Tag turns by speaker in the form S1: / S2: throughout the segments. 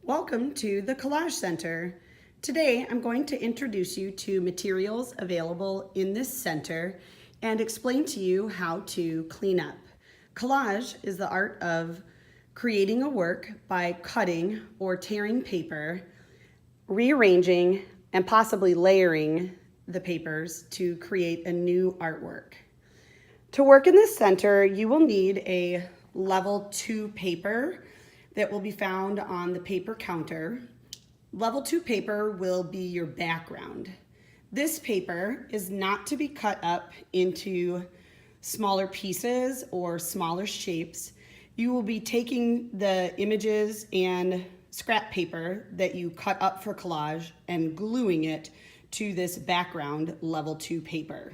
S1: Welcome to the Collage Center. Today I'm going to introduce you to materials available in this center and explain to you how to clean up. Collage is the art of creating a work by cutting or tearing paper, rearranging, and possibly layering the papers to create a new artwork. To work in this center, you will need a level 2 paper that will be found on the paper counter. Level 2 paper will be your background. This paper is not to be cut up into smaller pieces or smaller shapes. You will be taking the images and scrap paper that you cut up for collage and gluing it to this background level 2 paper.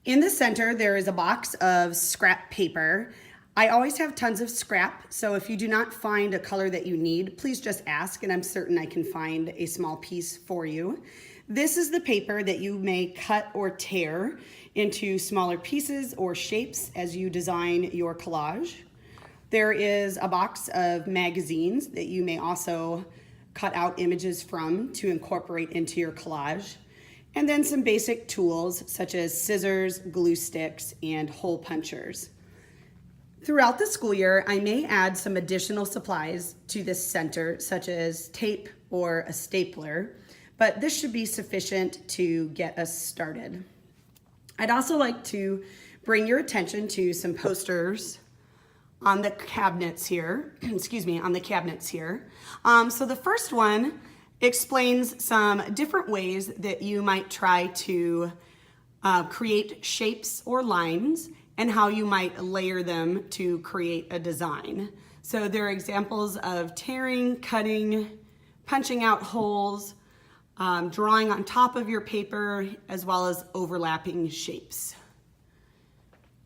S1: In the center, there is a box of scrap paper. I always have tons of scrap, so if you do not find a color that you need, please just ask and I'm certain I can find a small piece for you. This is the paper that you may cut or tear into smaller pieces or shapes as you design your collage. There is a box of magazines that you may also cut out images from to incorporate into your collage. And then some basic tools such as scissors, glue sticks, and hole punchers. Throughout the school year, I may add some additional supplies to this center, such as tape or a stapler, but this should be sufficient to get us started. I'd also like to bring your attention to some posters on the cabinets here, on the cabinets here. So the first one explains some different ways that you might try to create shapes or lines and how you might layer them to create a design. So there are examples of tearing, cutting, punching out holes, drawing on top of your paper, as well as overlapping shapes.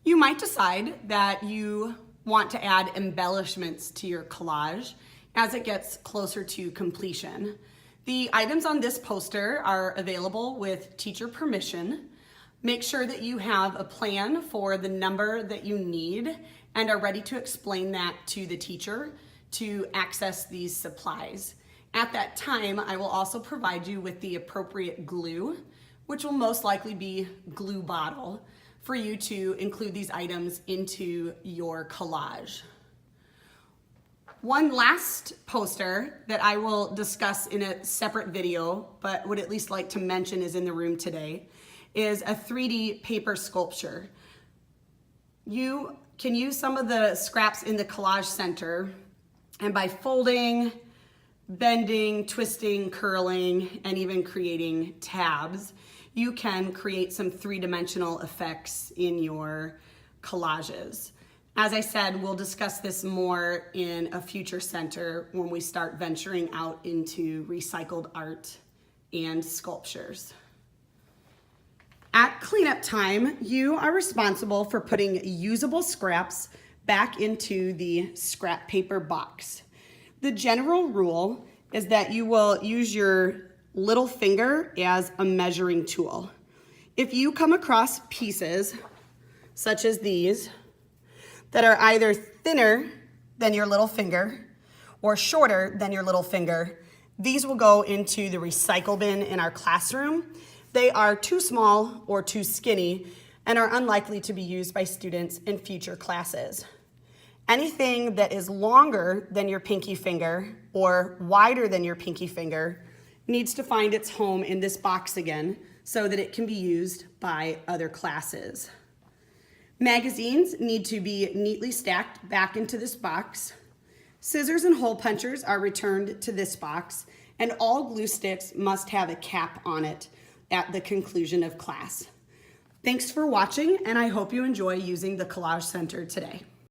S1: You might decide that you want to add embellishments to your collage as it gets closer to completion. The items on this poster are available with teacher permission. Make sure that you have a plan for the number that you need and are ready to explain that to the teacher to access these supplies. At that time, I will also provide you with the appropriate glue, which will most likely be glue bottle, for you to include these items into your collage. One last poster that I will discuss in a separate video, but would at least like to mention is in the room today, is a 3D paper sculpture. You can use some of the scraps in the Collage Center, and by folding, bending, twisting, curling, and even creating tabs, you can create some three-dimensional effects in your collages. As I said, we'll discuss this more in a future center when we start venturing out into recycled art and sculptures. At cleanup time, you are responsible for putting usable scraps back into the scrap paper box. The general rule is that you will use your little finger as a measuring tool. If you come across pieces, such as these, that are either thinner than your little finger or shorter than your little finger, these will go into the recycle bin in our classroom. They are too small or too skinny and are unlikely to be used by students in future classes. Anything that is longer than your pinky finger or wider than your pinky finger needs to find its home in this box again so that it can be used by other classes. Magazines need to be neatly stacked back into this box. Scissors and hole punchers are returned to this box, and all glue sticks must have a cap on it at the conclusion of class. Thanks for watching, and I hope you enjoy using the Collage Center today.